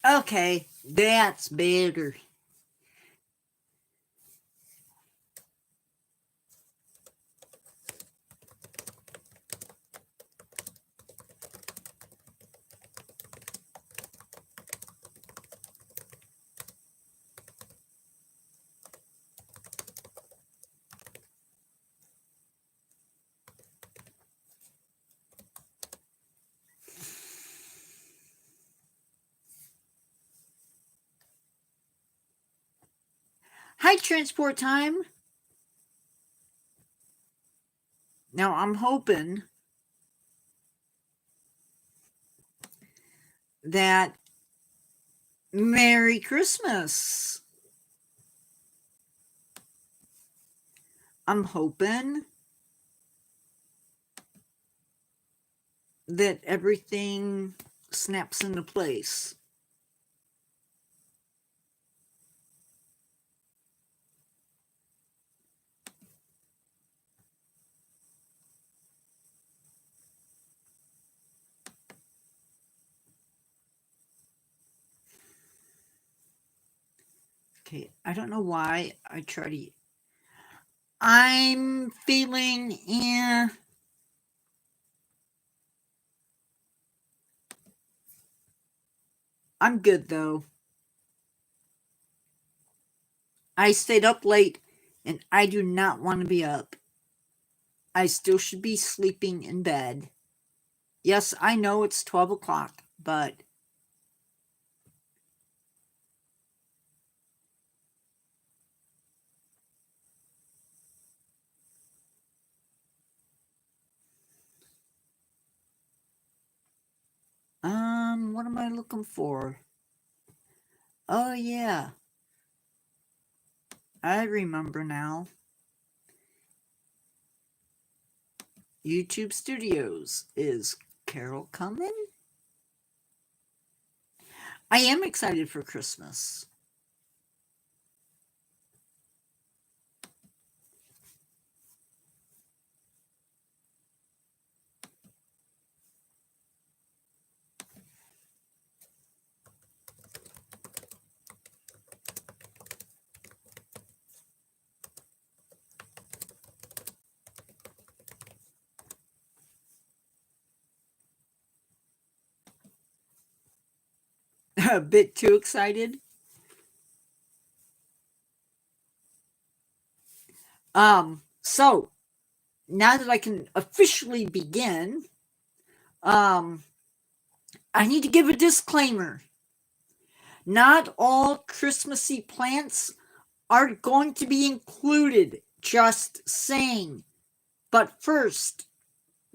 Okay, that's better. Hi, Transport Time. Now, I'm hoping that Merry Christmas. I'm hoping that everything snaps into place. Okay, I don't know why I try to. I'm feeling, I'm good though. I stayed up late and I do not want to be up. I still should be sleeping in bed. Yes, I know it's 12 o'clock, but what am I looking for? Oh yeah, I remember now. YouTube Studios. Is Carol coming? I am excited for Christmas. A bit too excited. So now that I can officially begin, I need to give a disclaimer. Not all Christmassy plants are going to be included, just saying. But first,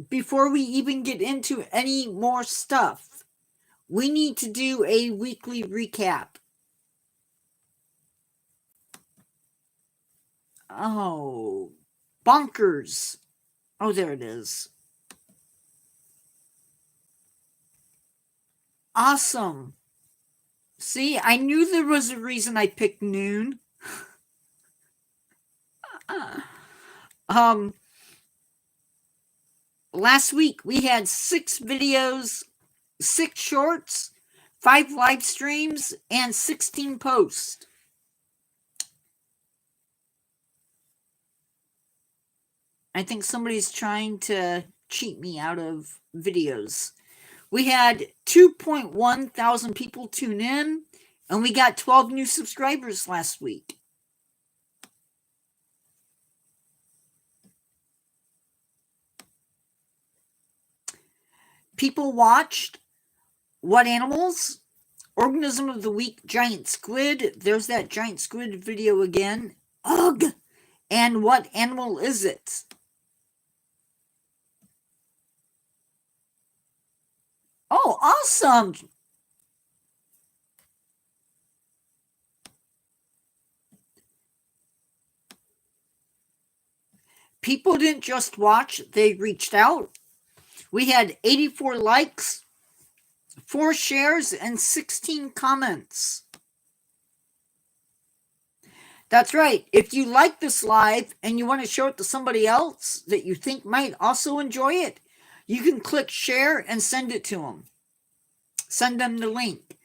before we even get into any more stuff, we need to do a weekly recap. Oh, bonkers. Oh, there it is. Awesome. See, I knew there was a reason I picked noon. um, last week we had 6 videos, 6 shorts, 5 live streams, and 16 posts. I think somebody's trying to cheat me out of videos. We had 2.1 thousand people tune in, and we got 12 new subscribers last week. People watched What Animals? Organism of the Week, Giant Squid. There's that giant squid video again. Ugh! And What Animal Is It? Oh, awesome! People didn't just watch, they reached out. We had 84 likes, 4 shares, and 16 comments. That's right. If you like this live and you want to show it to somebody else that you think might also enjoy it, you can click share and send it to them. Send them the link.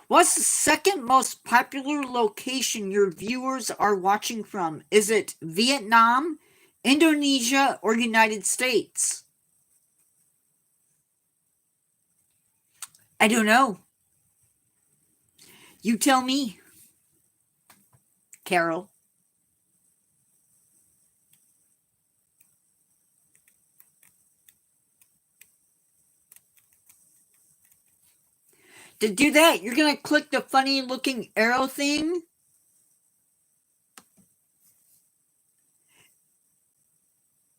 What's the second most popular location your viewers are watching from? Is it Vietnam, Indonesia, or United States? I don't know. You tell me, Carol. To do that, you're going to click the funny looking arrow thing.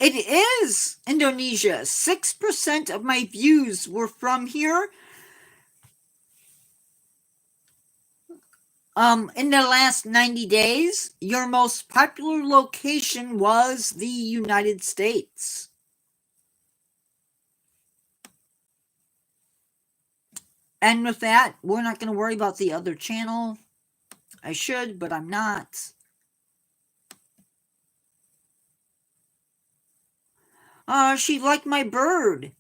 It is Indonesia. 6% of my views were from here. In the last 90 days, your most popular location was the United States. And with that, we're not going to worry about the other channel. I should, but I'm not. She liked my bird.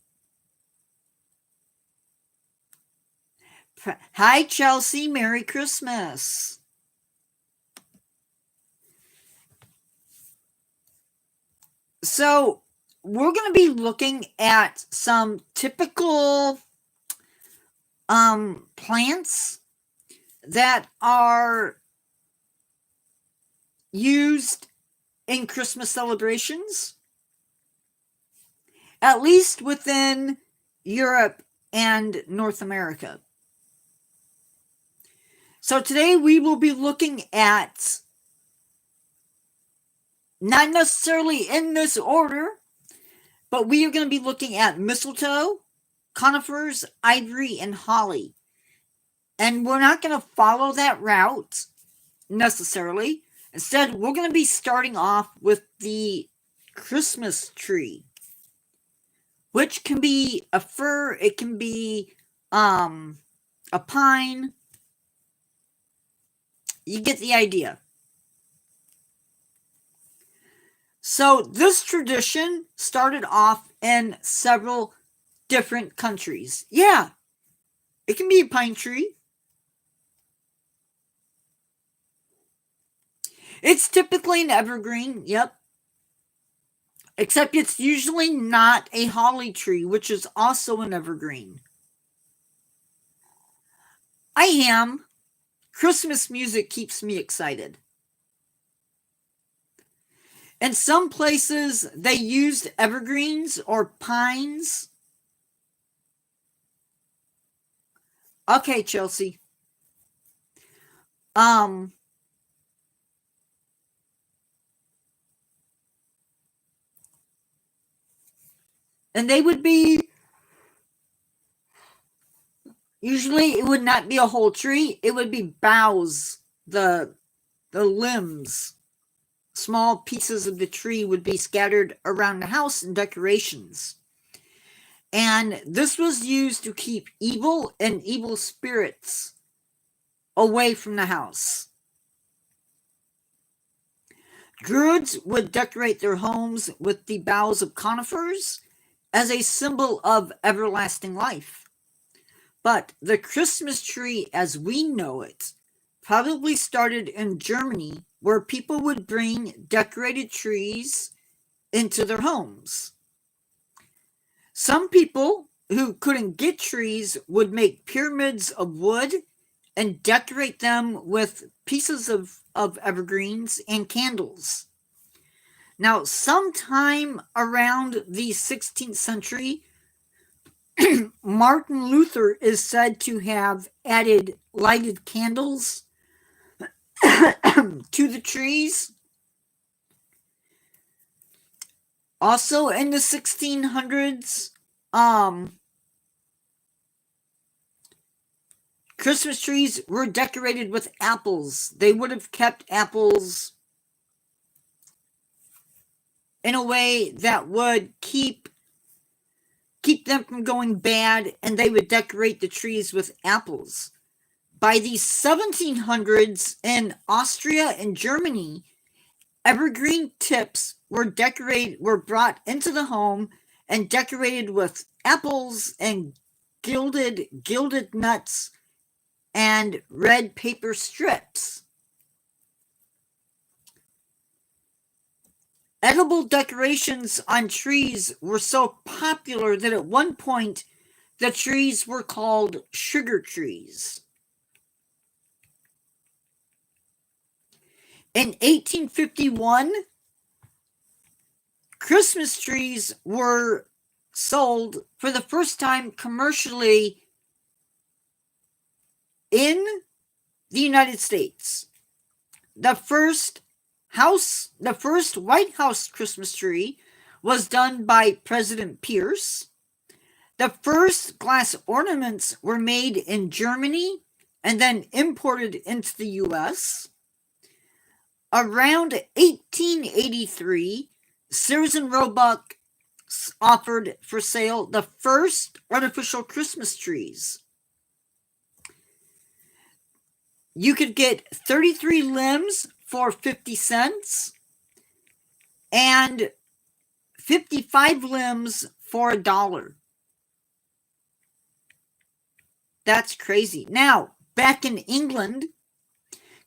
Hi, Chelsea. Merry Christmas. So, we're going to be looking at some typical plants that are used in Christmas celebrations, at least within Europe and North America. So today we will be looking at, not necessarily in this order, but we are going to be looking at mistletoe, conifers, ivory, and holly. And we're not going to follow that route necessarily. Instead, we're going to be starting off with the Christmas tree, which can be a fir, it can be a pine. You get the idea. So this tradition started off in several different countries. Yeah, it can be a pine tree. It's typically an evergreen, yep. Except it's usually not a holly tree, which is also an evergreen. I am. Christmas music keeps me excited. In some places, they used evergreens or pines. Okay, Chelsea. And they would be, usually it would not be a whole tree, it would be boughs, the limbs. Small pieces of the tree would be scattered around the house in decorations. And this was used to keep evil and evil spirits away from the house. Druids would decorate their homes with the boughs of conifers as a symbol of everlasting life. But the Christmas tree as we know it probably started in Germany, where people would bring decorated trees into their homes. Some people who couldn't get trees would make pyramids of wood and decorate them with pieces of evergreens and candles. Now, sometime around the 16th century, Martin Luther is said to have added lighted candles to the trees. Also in the 1600s, Christmas trees were decorated with apples. They would have kept apples in a way that would keep them from going bad, and they would decorate the trees with apples. By the 1700s in Austria and Germany, evergreen tips were brought into the home and decorated with apples and gilded nuts and red paper strips. Edible decorations on trees were so popular that at one point the trees were called sugar trees. In 1851, Christmas trees were sold for the first time commercially in the United States. The first White House Christmas tree was done by President Pierce. The first glass ornaments were made in Germany and then imported into the US. Around 1883, Sears and Roebuck offered for sale the first artificial Christmas trees. You could get 33 limbs for 50 cents and 55 limbs for $1. That's crazy. Now, back in England,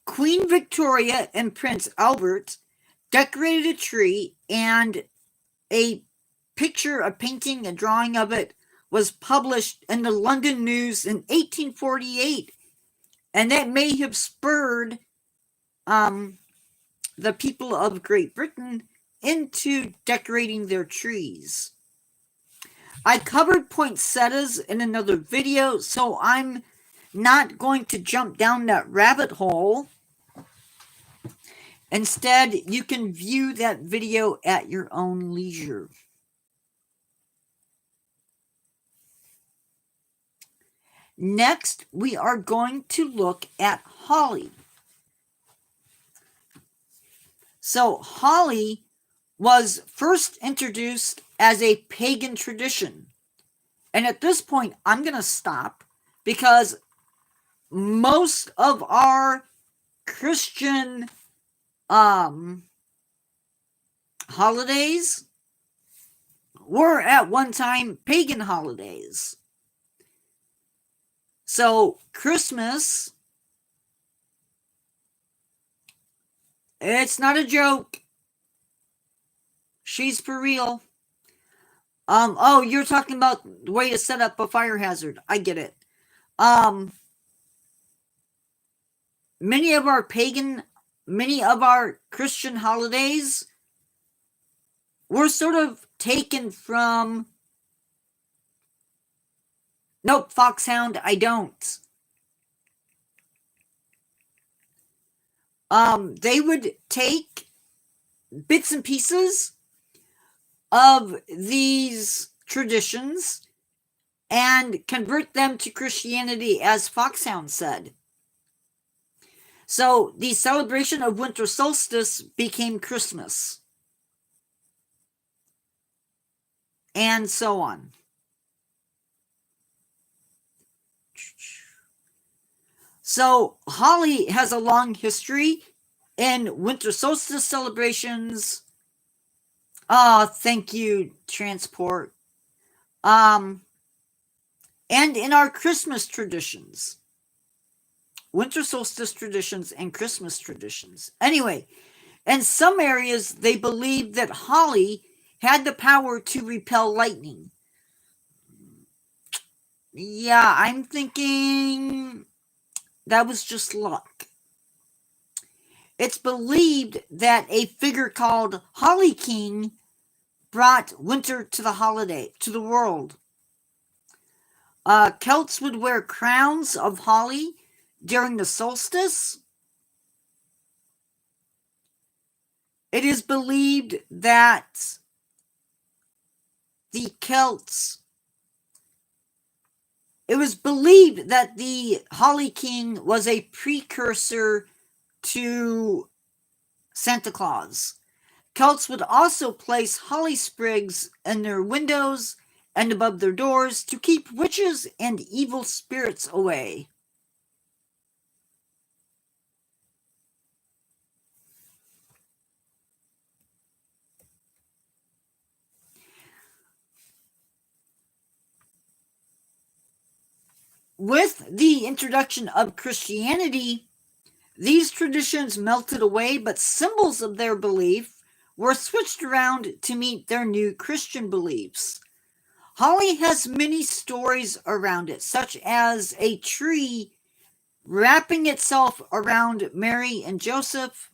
Queen Victoria and Prince Albert decorated a tree, and a picture, a painting, a drawing of it was published in the London News in 1848. And that may have spurred the people of Great Britain into decorating their trees. I covered poinsettias in another video, so I'm not going to jump down that rabbit hole. Instead, you can view that video at your own leisure. Next, we are going to look at holly. So, holly was first introduced as a pagan tradition. And at this point, I'm going to stop because most of our Christian holidays were at one time pagan holidays. So Christmas, it's not a joke. She's for real. Oh, you're talking about the way to set up a fire hazard. I get it. Many of our Christian holidays were sort of taken from... Nope, Foxhound, I don't. They would take bits and pieces of these traditions and convert them to Christianity, as Foxhound said. So the celebration of winter solstice became Christmas. And so on. So holly has a long history in winter solstice celebrations. Oh, thank you, Transport. And in our Christmas traditions. Winter solstice traditions and Christmas traditions. Anyway, in some areas, they believed that holly had the power to repel lightning. Yeah, I'm thinking that was just luck. It's believed that a figure called Holly King brought winter to the world. Celts would wear crowns of holly during the solstice. It is believed that the Holly King was a precursor to Santa Claus. Celts would also place holly sprigs in their windows and above their doors to keep witches and evil spirits away. with the introduction of Christianity, these traditions melted away, but symbols of their belief were switched around to meet their new Christian beliefs. Holly has many stories around it, such as a tree wrapping itself around Mary and Joseph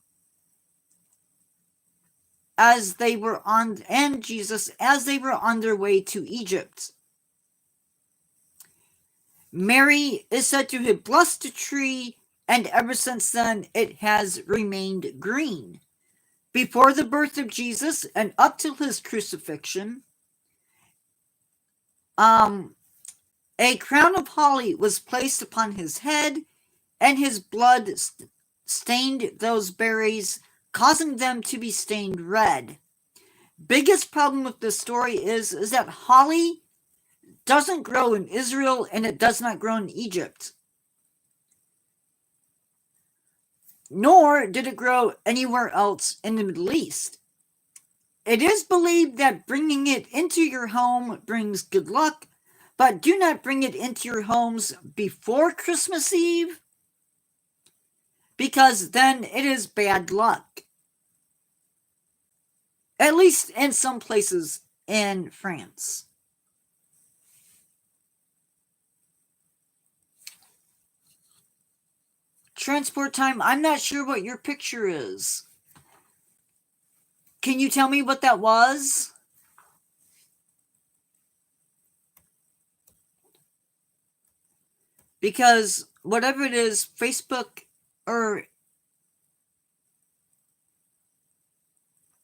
as they were on, and Jesus as they were on their way to Egypt. Mary is said to have blessed the tree, and ever since then it has remained green. Before the birth of Jesus and up till his crucifixion, a crown of holly was placed upon his head, and his blood stained those berries, causing them to be stained red. Biggest problem with this story is that holly doesn't grow in Israel, and it does not grow in Egypt. Nor did it grow anywhere else in the Middle East. It is believed that bringing it into your home brings good luck, but do not bring it into your homes before Christmas Eve, because then it is bad luck. At least in some places in France. Transport time, I'm not sure what your picture is. Can you tell me what that was? Because whatever it is, Facebook or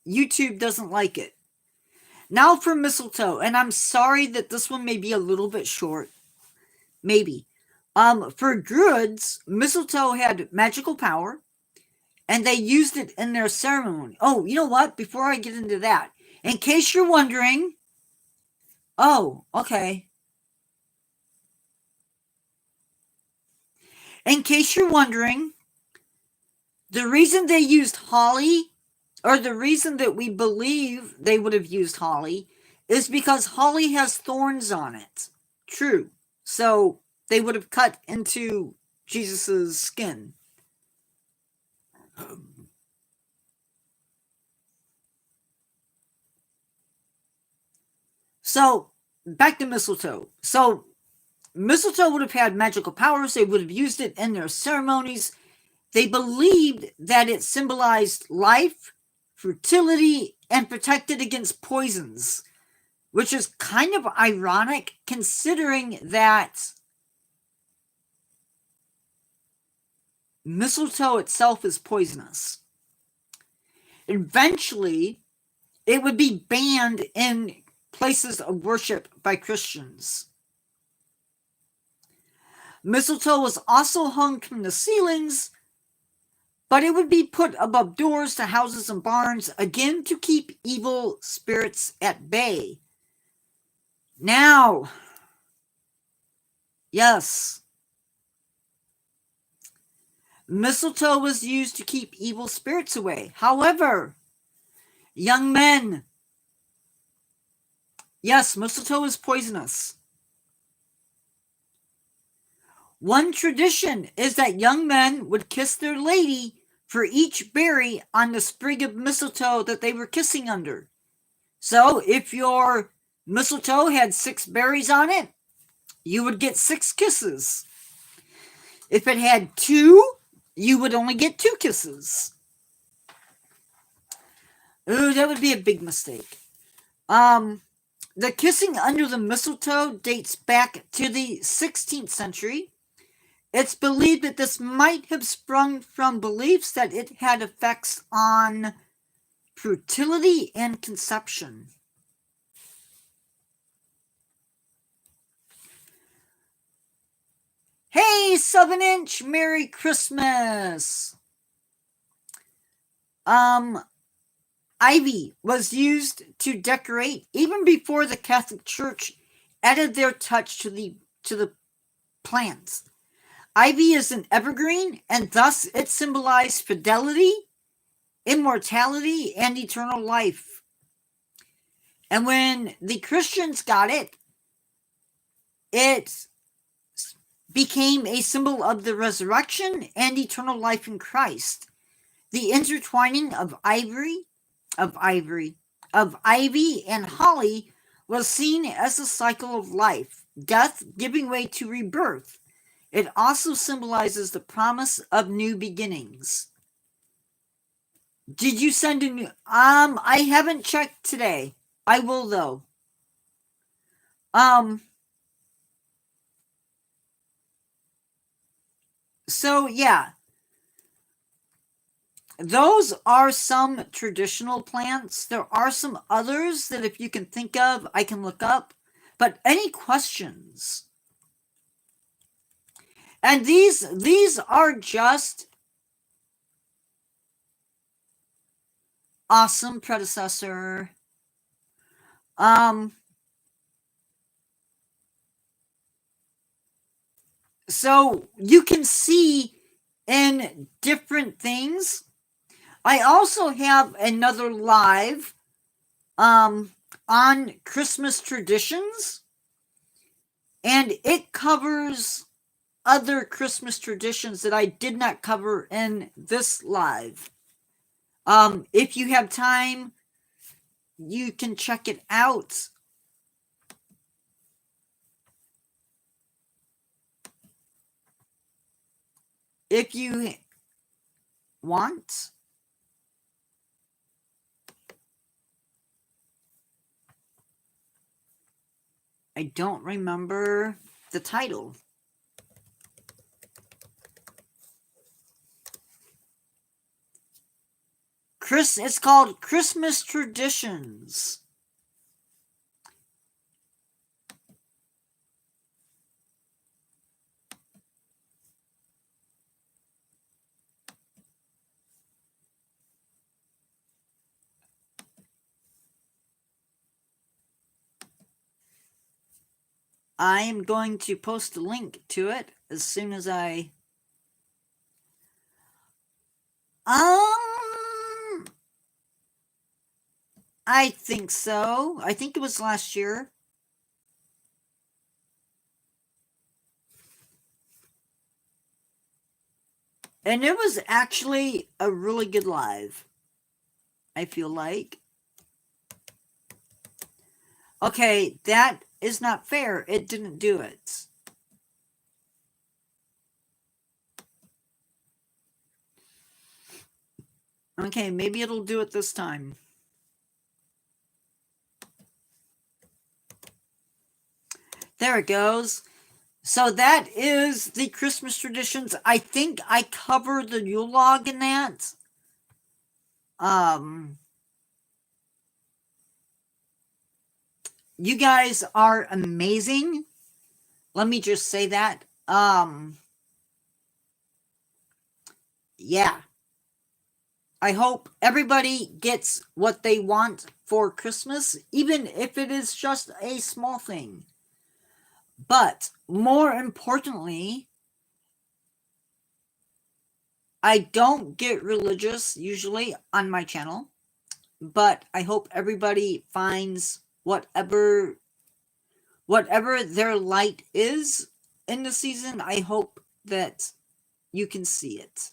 YouTube doesn't like it. Now for mistletoe, and I'm sorry that this one may be a little bit short. Maybe. For Druids, mistletoe had magical power, and they used it in their ceremony. Oh, you know what? Before I get into that, in case you're wondering, oh, okay. In case you're wondering, the reason they used holly, or the reason that we believe they would have used holly, is because holly has thorns on it. True. So they would have cut into Jesus's skin. So back to mistletoe. So mistletoe would have had magical powers. They would have used it in their ceremonies. They believed that it symbolized life, fertility, and protected against poisons, which is kind of ironic considering that mistletoe itself is poisonous. Eventually, it would be banned in places of worship by Christians. Mistletoe was also hung from the ceilings, but it would be put above doors to houses and barns, again to keep evil spirits at bay. Now, yes, mistletoe was used to keep evil spirits away. However, young men, yes, mistletoe is poisonous. One tradition is that young men would kiss their lady for each berry on the sprig of mistletoe that they were kissing under. So if your mistletoe had 6 berries on it, you would get 6 kisses. If it had 2, you would only get 2 kisses. Ooh, that would be a big mistake. The kissing under the mistletoe dates back to the 16th century. It's believed that this might have sprung from beliefs that it had effects on fertility and conception. Hey, 7-inch, Merry Christmas! Ivy was used to decorate even before the Catholic Church added their touch to the plants. Ivy is an evergreen, and thus it symbolized fidelity, immortality, and eternal life. And when the Christians got it, it became a symbol of the resurrection and eternal life in Christ. The intertwining of ivy and holly was seen as a cycle of life, death giving way to rebirth. It also symbolizes the promise of new beginnings. Did you send a new? I haven't checked today. I will though. So yeah, those are some traditional plants. There are some others that if you can think of, I can look up. But any questions? And these are just awesome, predecessor. So you can see in different things. I also have another live on Christmas traditions, and it covers other Christmas traditions that I did not cover in this live. If you have time, you can check it out. If you want. I don't remember the title. It's called Christmas Traditions. I am going to post a link to it as soon as I I think so. I think it was last year. And it was actually a really good live, I feel like. Okay, that is not fair. It didn't do it. Okay, maybe it'll do it this time. There it goes. So that is the Christmas traditions. I think I covered the Yule log in that. You guys are amazing. Let me just say that. Yeah. I hope everybody gets what they want for Christmas, even if it is just a small thing. But more importantly, I don't get religious usually on my channel, but I hope everybody finds whatever their light is in the season. I hope that you can see it.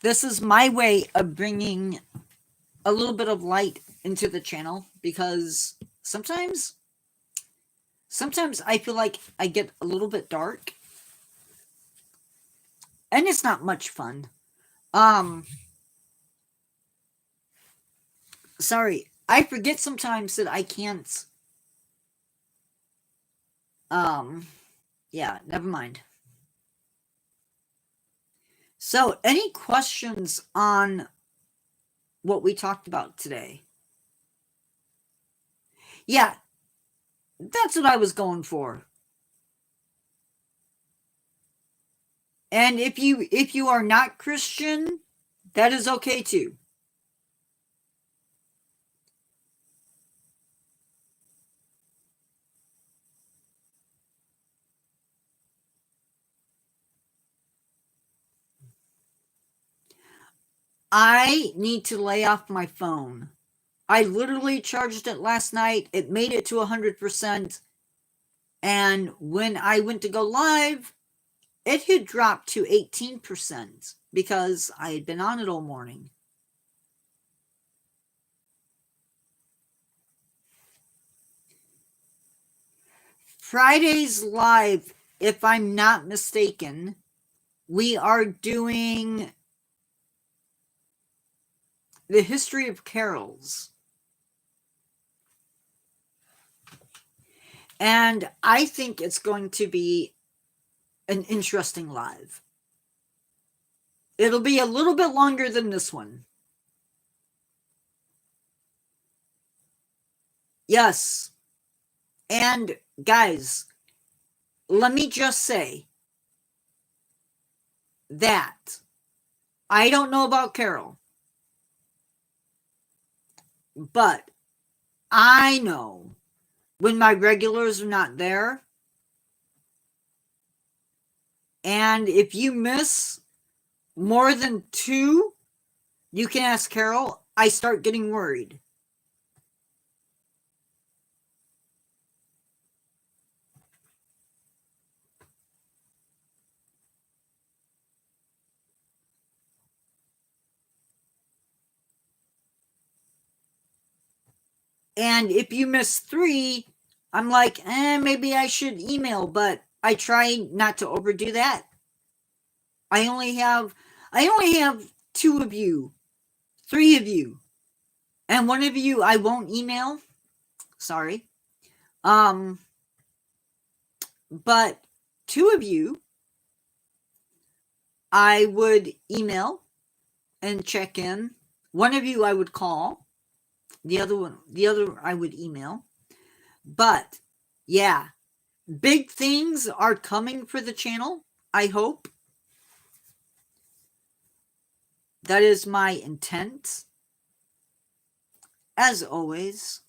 This is my way of bringing a little bit of light into the channel, because sometimes I feel like I get a little bit dark and it's not much fun. Sorry, I forget sometimes that I can't. Yeah, never mind. So, any questions on what we talked about today? Yeah, that's what I was going for. And if you are not Christian, that is okay too. I need to lay off my phone. I literally charged it last night. It made it to 100%. And when I went to go live, it had dropped to 18% because I had been on it all morning. Friday's live, if I'm not mistaken, we are doing the history of carols. And I think it's going to be an interesting live. It'll be a little bit longer than this one. Yes. And guys, let me just say that I don't know about Carol, but I know when my regulars are not there. And if you miss more than 2, you can ask Carol. I start getting worried. And if you miss 3, I'm like, maybe I should email, but I try not to overdo that. I only have 2 of you, 3 of you, and 1 of you I won't email. Sorry. But 2 of you I would email and check in. 1 of you I would call. The other I would email. But yeah, big things are coming for the channel, I hope. That is my intent. As always.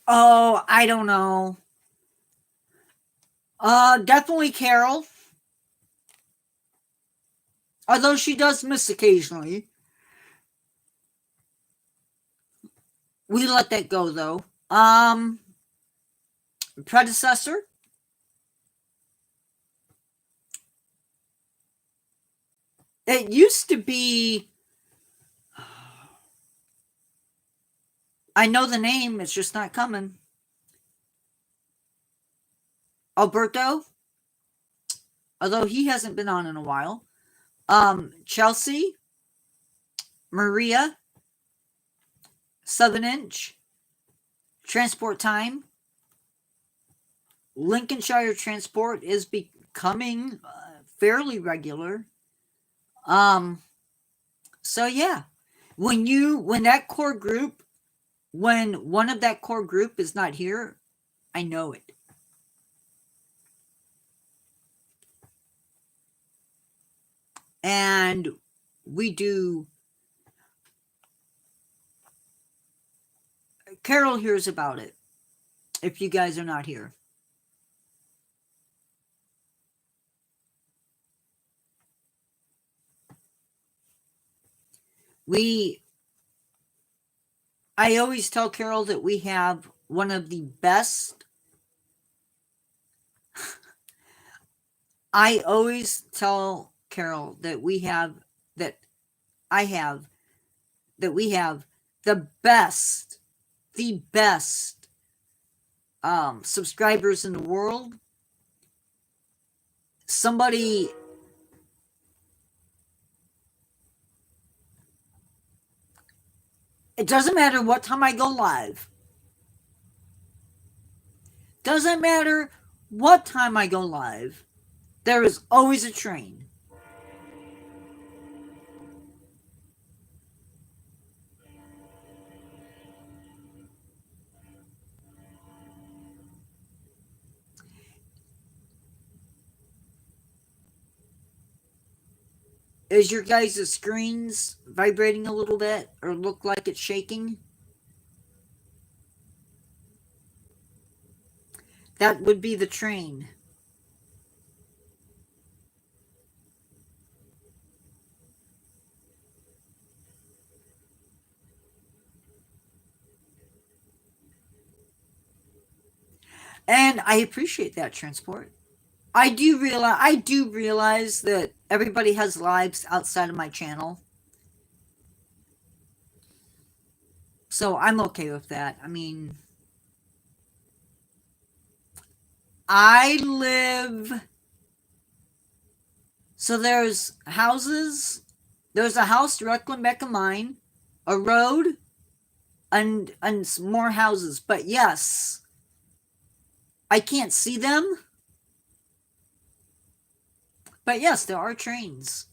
Oh, I don't know. Definitely Carol. Although she does miss occasionally. We let that go though. Predecessor. It used to be, I know the name, it's just not coming. Alberto, although he hasn't been on in a while. Chelsea, Maria, 7-inch, Transport Time, Lincolnshire Transport is becoming fairly regular. So yeah, when that core group, when one of that core group is not here, I know it. And we do. Carol hears about it if you guys are not here. I always tell Carol that we have one of the best. I always tell Carol that we have the best subscribers in the world. Somebody, it doesn't matter what time I go live. Doesn't matter what time I go live. There is always a train. Is your guys' screens vibrating a little bit or look like it's shaking? That would be the train. And I appreciate that, Transport. I do realize that everybody has lives outside of my channel. So I'm okay with that. I mean, I live. So there's houses. There's a house directly back of mine, a road, and more houses. But yes, I can't see them. But yes, there are trains.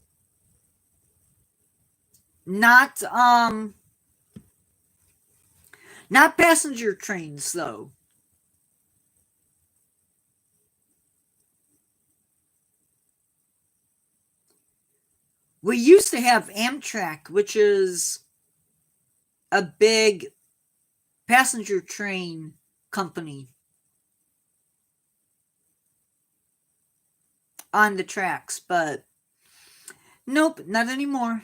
Not not passenger trains though. We used to have Amtrak, which is a big passenger train company on the tracks, but nope, not anymore.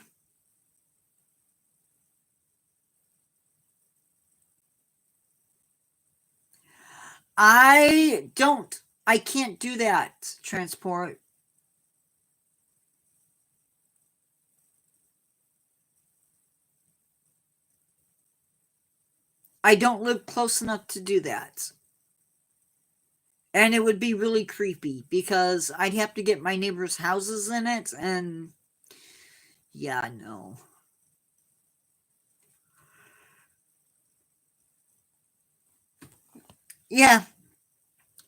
I can't do that, Transport. I don't live close enough to do that. And it would be really creepy because I'd have to get my neighbors' houses in it, and yeah, no. Yeah,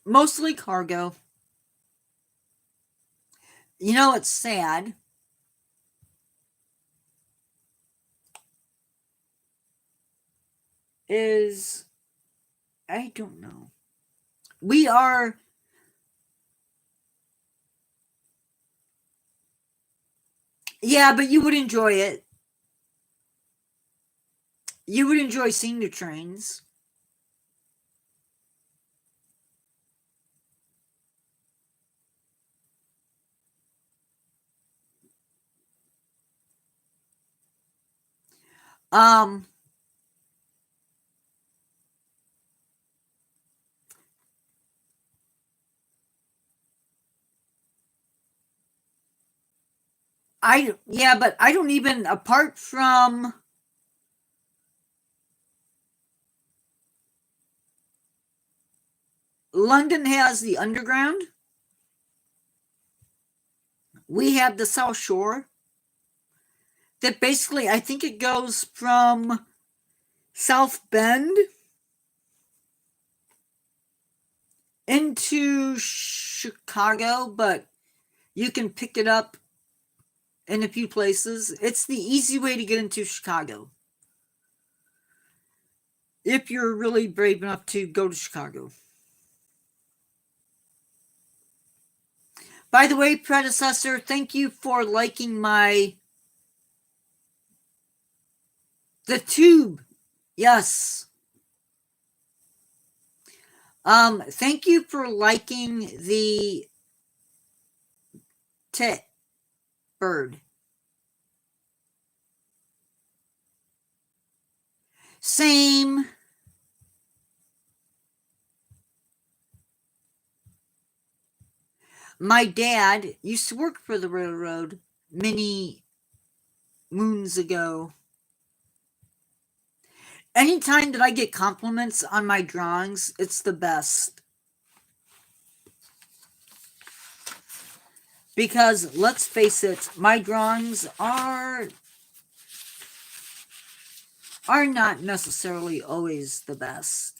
mostly cargo. You know, it's sad. Is I don't know. We are. Yeah, but you would enjoy it. You would enjoy seeing the trains. Um, but I don't even, apart from London has the underground. We have the South Shore. That basically, I think it goes from South Bend into Chicago, but you can pick it up in a few places. It's the easy way to get into Chicago. If you're really brave enough to go to Chicago. By the way, predecessor, thank you for liking the tube. Yes. Thank you for liking the tit bird. Same. My dad used to work for the railroad many moons ago. Anytime that I get compliments on my drawings, it's the best. Because let's face it, my drawings are not necessarily always the best.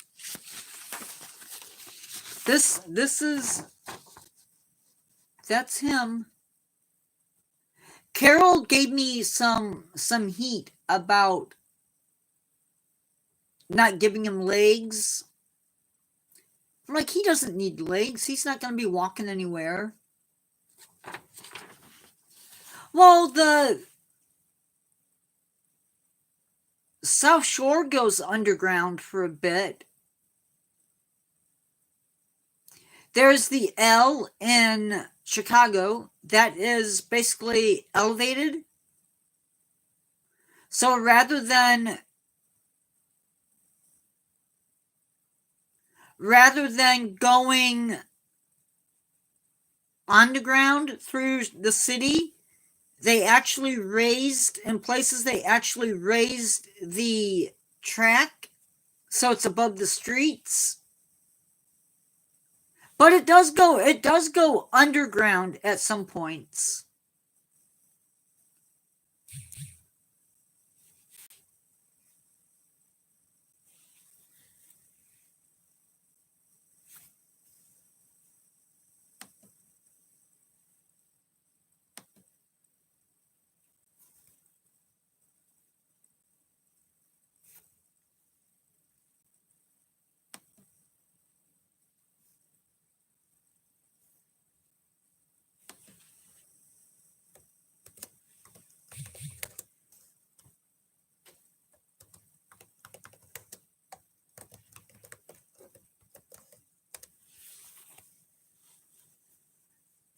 That's him. Carol gave me some heat about not giving him legs. Like, he doesn't need legs. He's not going to be walking anywhere. Well, the South Shore goes underground for a bit. There's the L in Chicago that is basically elevated. So rather than going underground through the city, they actually raised the track so it's above the streets. But it does go underground at some points.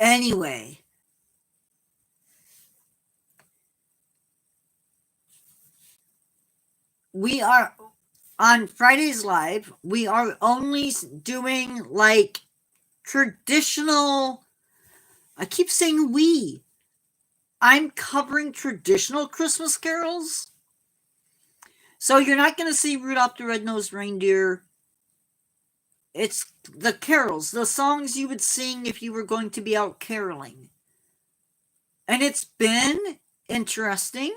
Anyway, we are on Friday's live. We are only doing like traditional. I keep saying we. I'm covering traditional Christmas carols. So you're not going to see Rudolph the Red-Nosed Reindeer. It's the carols, the songs you would sing if you were going to be out caroling. And it's been interesting.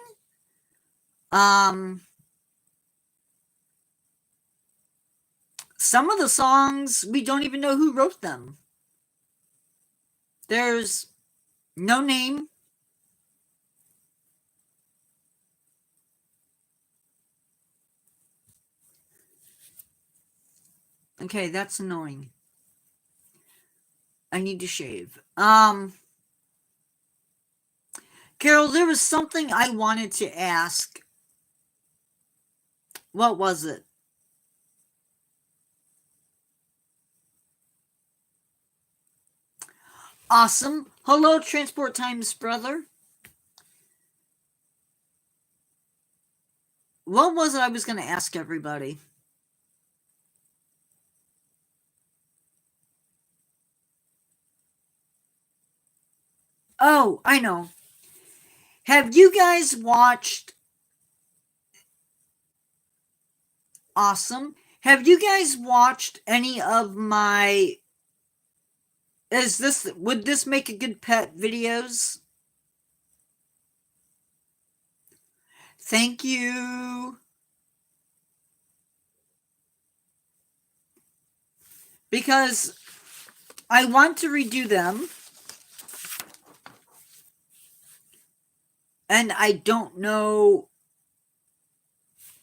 Some of the songs, we don't even know who wrote them. There's no name. Okay, that's annoying. I need to shave. Carol, there was something I wanted to ask. What was it? Awesome. Hello, Transport Times brother. What was it I was going to ask everybody? Oh, I know. Have you guys watched? Awesome. Have you guys watched any of my? Would this make a good pet videos? Thank you. Because I want to redo them. And I don't know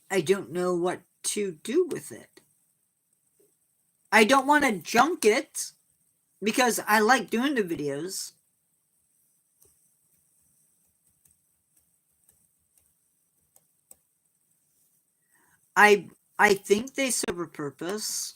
what to do with it. I don't want to junk it because I like doing the videos. I think they serve a purpose.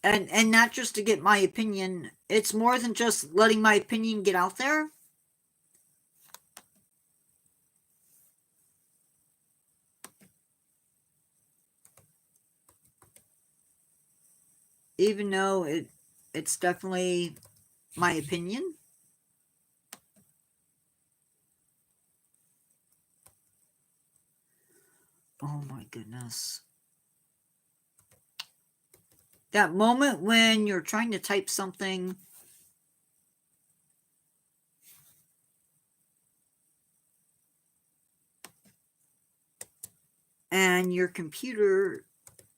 And not just to get my opinion. It's more than just letting my opinion get out there. Even though it's definitely my opinion. Oh my goodness. That moment when you're trying to type something and your computer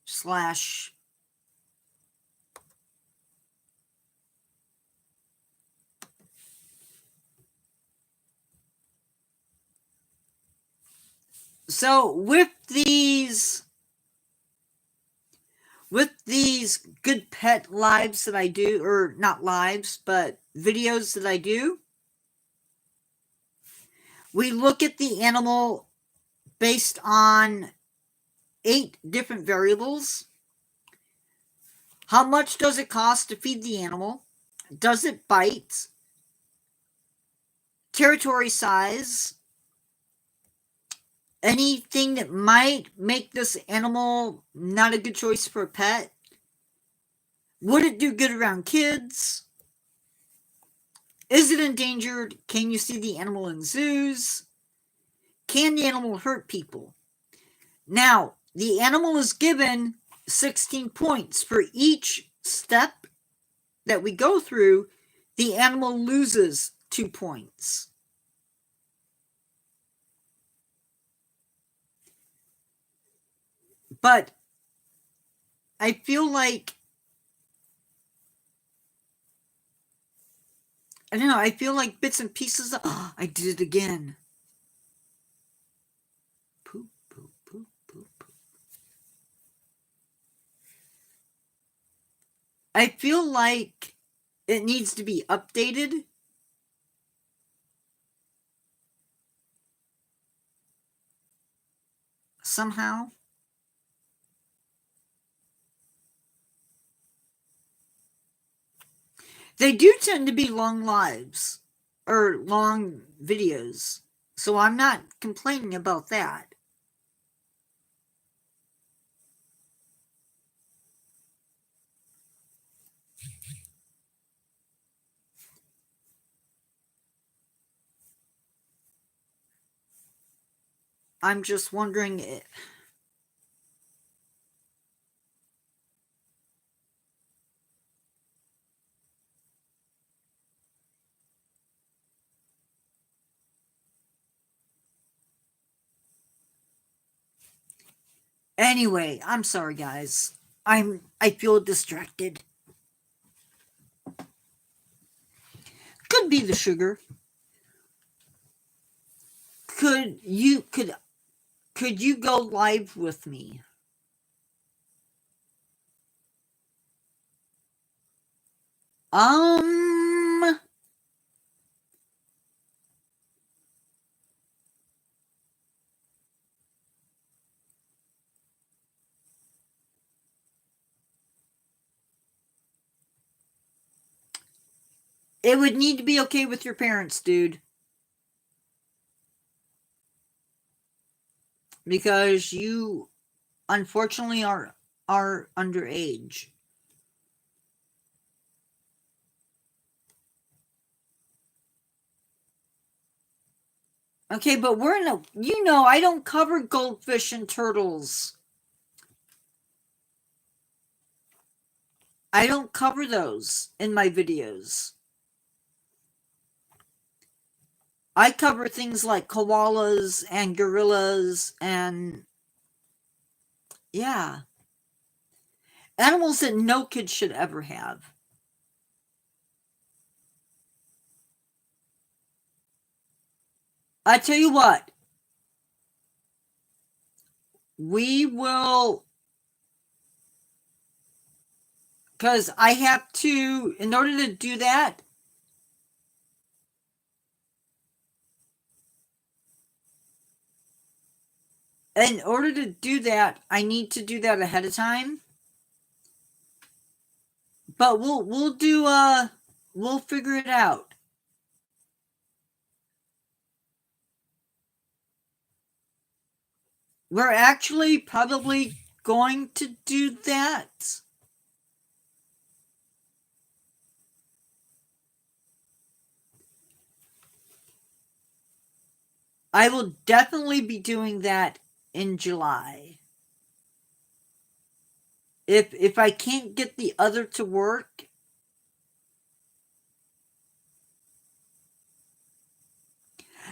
slash So with these good pet lives that I do, or not lives, but videos that I do, we look at the animal based on 8 different variables. How much does it cost to feed the animal? Does it bite? Territory size. Anything that might make this animal not a good choice for a pet? Would it do good around kids? Is it endangered? Can you see the animal in zoos? Can the animal hurt people? Now, the animal is given 16 points for each step that we go through. The animal loses 2 points. But I feel like, I don't know, I feel like bits and pieces of, oh, I did it again. Poop, poop, poop, poop, poop. I feel like it needs to be updated. Somehow. They do tend to be long lives or long videos, so I'm not complaining about that. I'm just wondering. Anyway, I'm sorry, guys. I feel distracted. Could be the sugar. Could you go live with me? It would need to be okay with your parents, dude. Because you unfortunately are underage. Okay, but we're in a, I don't cover goldfish and turtles. I don't cover those in my videos. I cover things like koalas and gorillas and, yeah, animals that no kid should ever have. I tell you what, we will, because I have to, in order to do that, I need to do that ahead of time. But we'll do we'll figure it out. We're actually probably going to do that. I will definitely be doing that in July. If I can't get the other to work,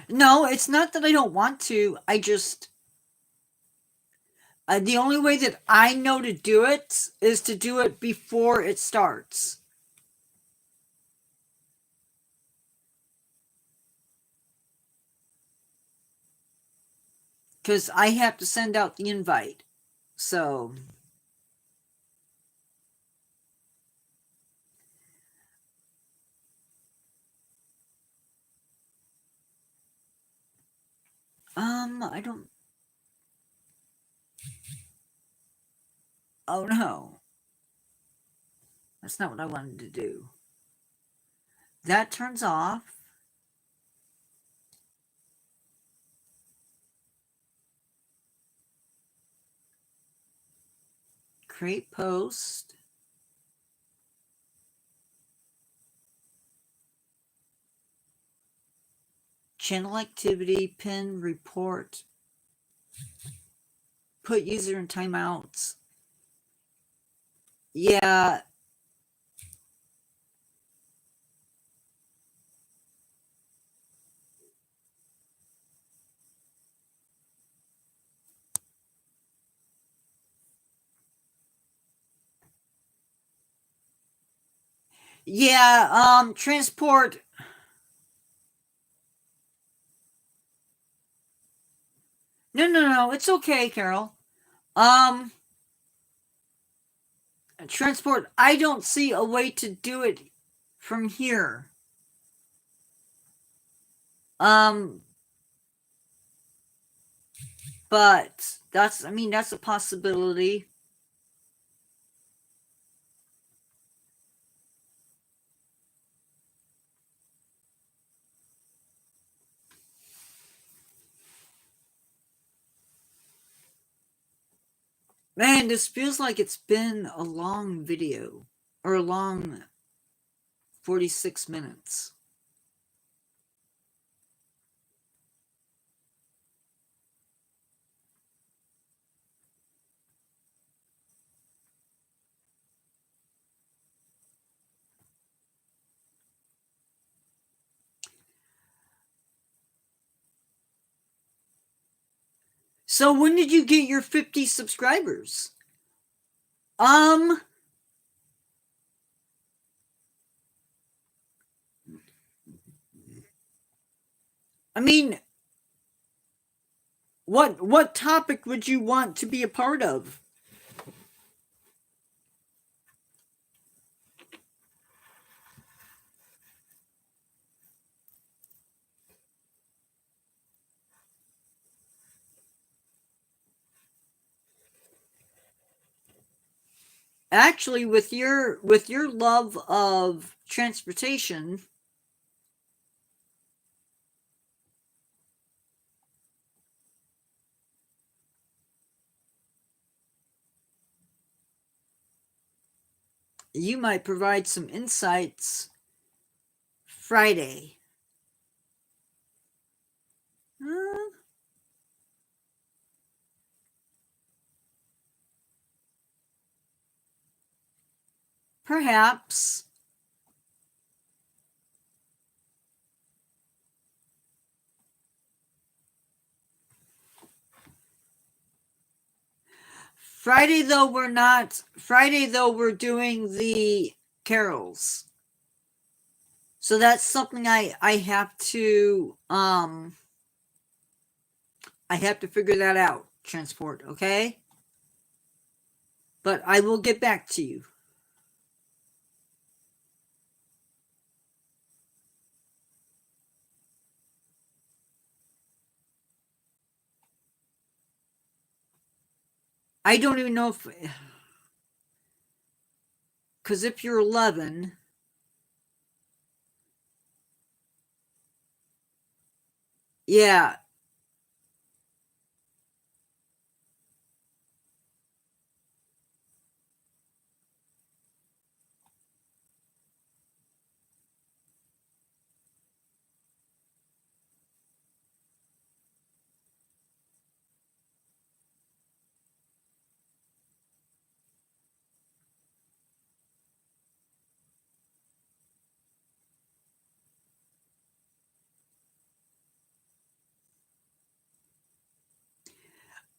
no, it's not that I don't want to. I just, the only way that I know to do it is to do it before it starts. because I have to send out the invite. So I don't. Oh no, that's not what I wanted to do. That turns off. Create post. Channel activity, pin, report. Put user in timeouts. Yeah. Yeah, transport. No, it's okay, Carol. Transport, I don't see a way to do it from here. But that's a possibility. Man, this feels like it's been a long video, or a long 46 minutes. So when did you get your 50 subscribers? I mean, what topic would you want to be a part of? Actually, with your love of transportation, you might provide some insights Friday. Perhaps. Friday though we're not. Friday though we're doing the carols. So that's something I have to figure that out, transport, okay? But I will get back to you. I don't even know if, because if you're 11, yeah.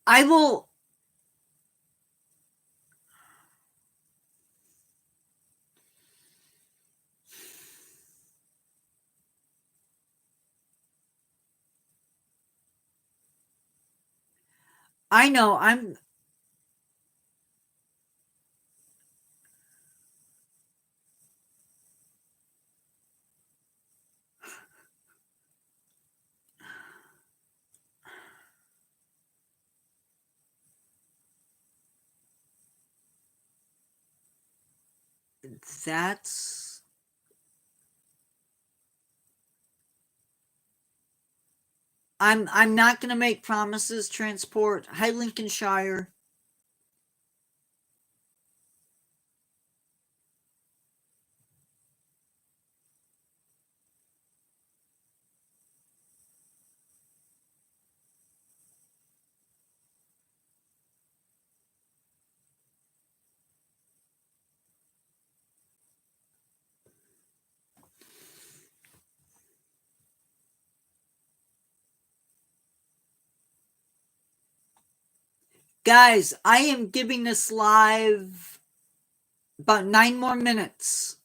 I will. I know. I'm. That's. I'm not going to make promises. Transport. High Lincolnshire. Guys, I am giving this live about 9 more minutes.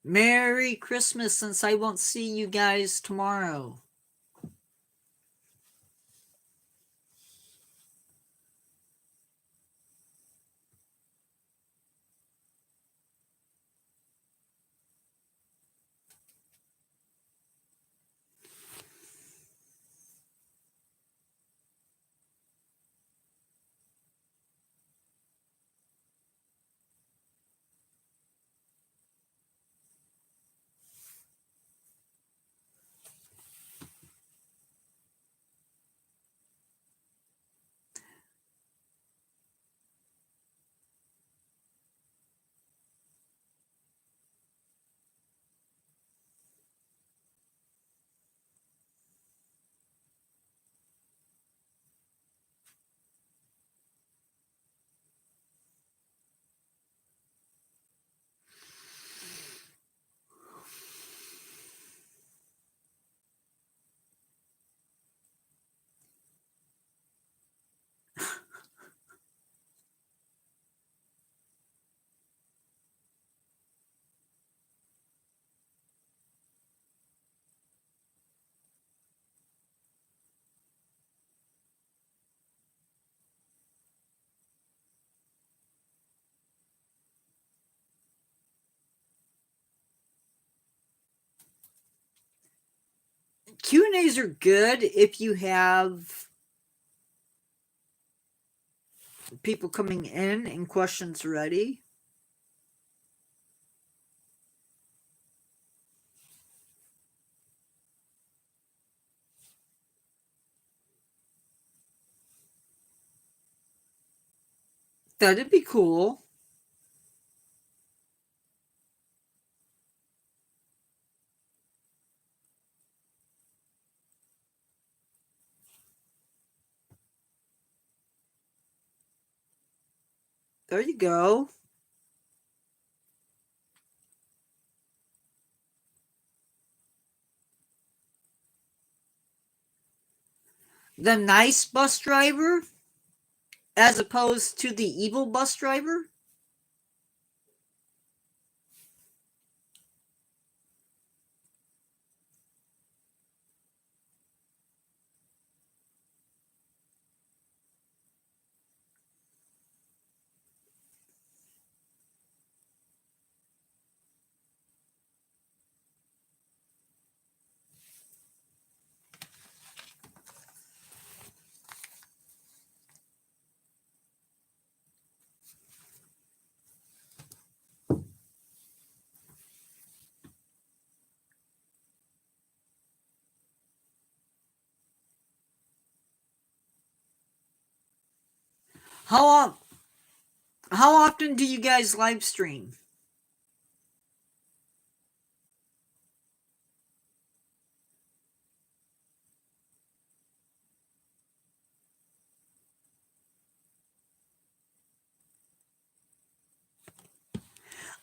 Merry Christmas, since I won't see you guys tomorrow. Q&As are good if you have people coming in and questions ready. That'd be cool. There you go. The nice bus driver as opposed to the evil bus driver. How how often do you guys live stream?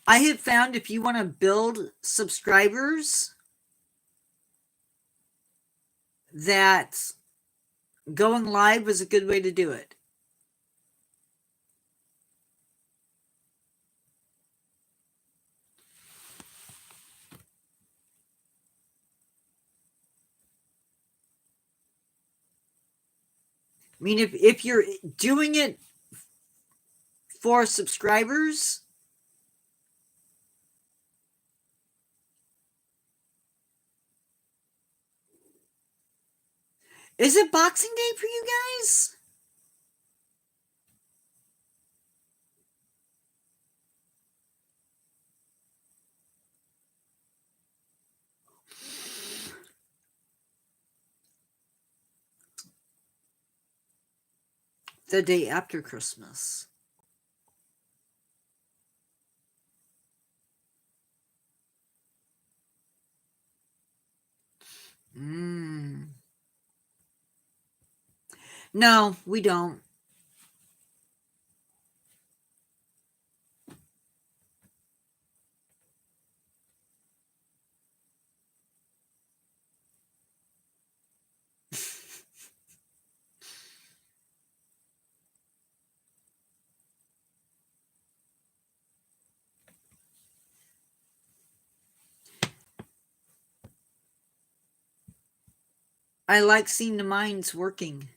I have found if you want to build subscribers, that going live is a good way to do it. I mean, if you're doing it for subscribers, is it Boxing Day for you guys? The day after Christmas. No, we don't. I like seeing the minds working.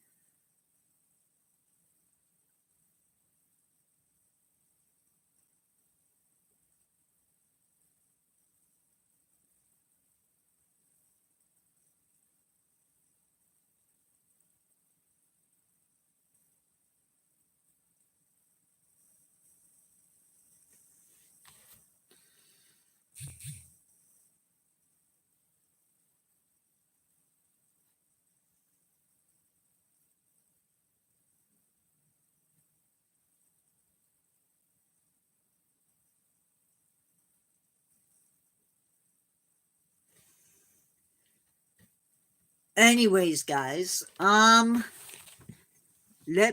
Anyways, guys, let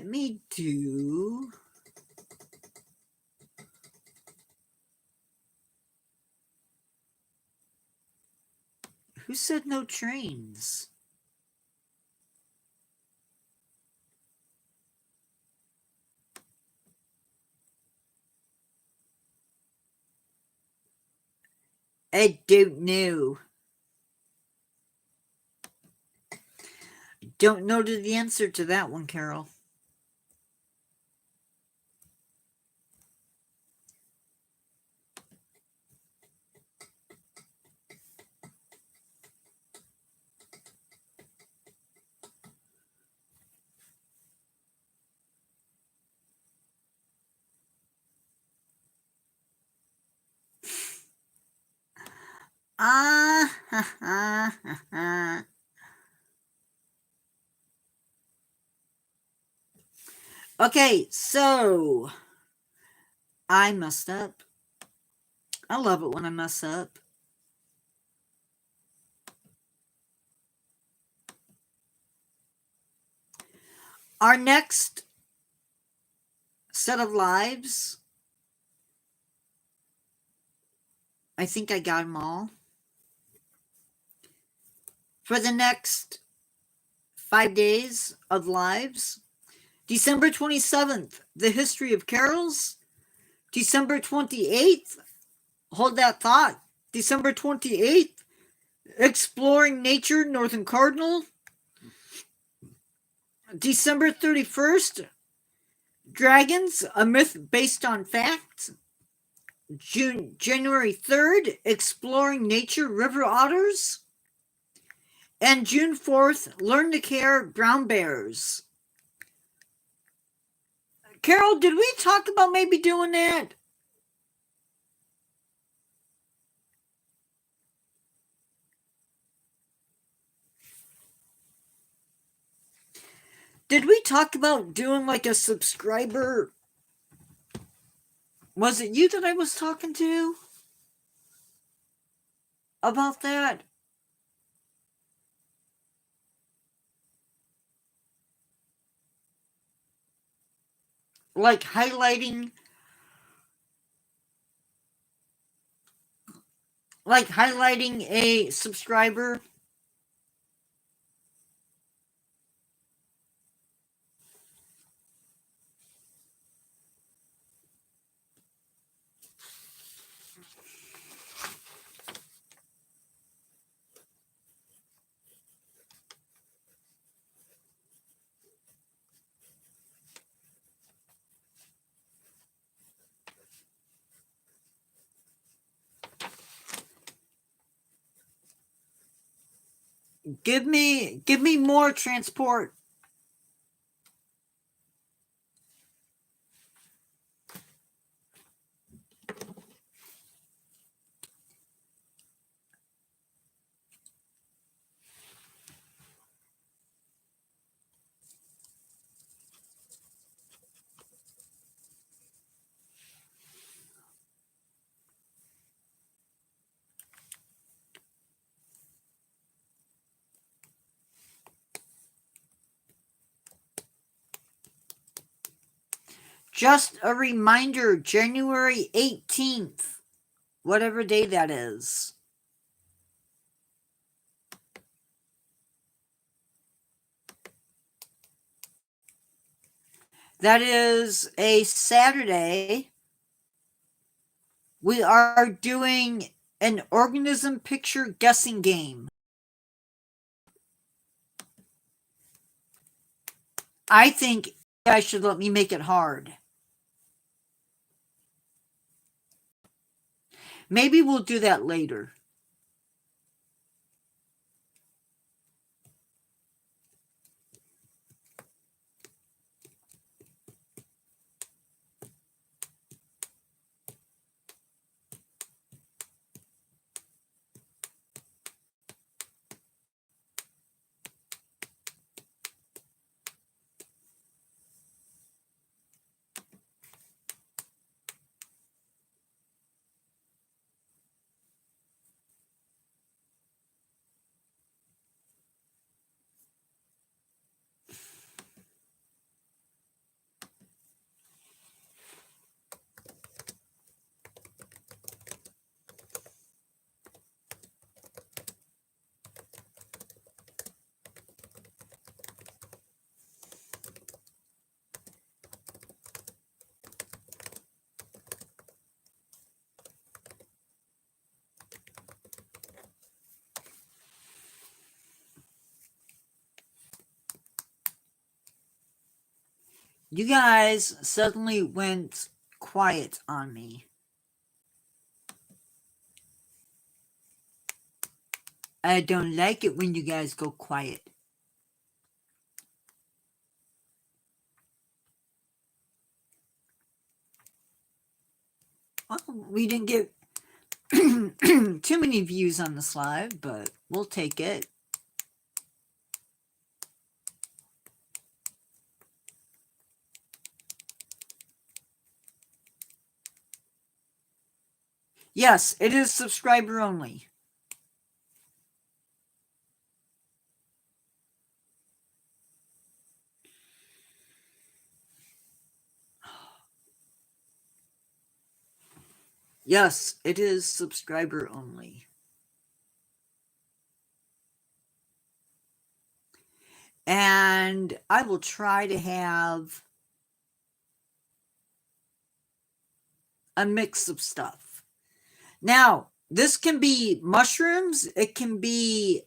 me do who said no trains? I don't know. Don't know the answer to that one, Carol. Okay, so I messed up. I love it when I mess up. Our next set of lives, I think I got them all. For the next 5 days of lives, December 27th, the history of carols. December 28th, hold that thought. December 28th, exploring nature, Northern Cardinal. December 31st, dragons, a myth based on facts. January 3rd, exploring nature, river otters. And June 4th, learn to care, brown bears. Carol, did we talk about maybe doing that? Did we talk about doing like a subscriber? Was it you that I was talking to about that? Like highlighting like highlighting a subscriber. Give me more transport. Just a reminder, January 18th, whatever day that is. That is a Saturday. We are doing an organism picture guessing game. I think you guys should let me make it hard. Maybe we'll do that later. You guys suddenly went quiet on me. I don't like it when you guys go quiet. Well, we didn't get too many views on this live, but we'll take it. Yes, it is subscriber only. Yes, it is subscriber only. And I will try to have a mix of stuff. Now, this can be mushrooms, it can be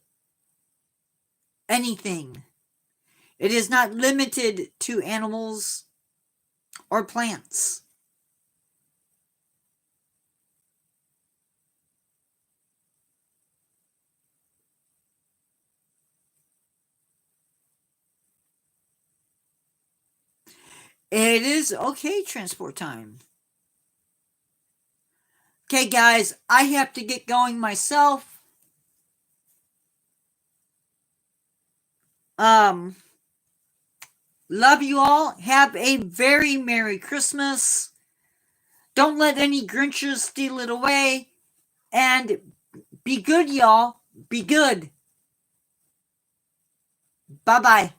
anything. It is not limited to animals or plants. It is okay, transport time. Okay, guys, I have to get going myself. Love you all. Have a very Merry Christmas. Don't let any Grinches steal it away. And be good, y'all. Be good. Bye-bye.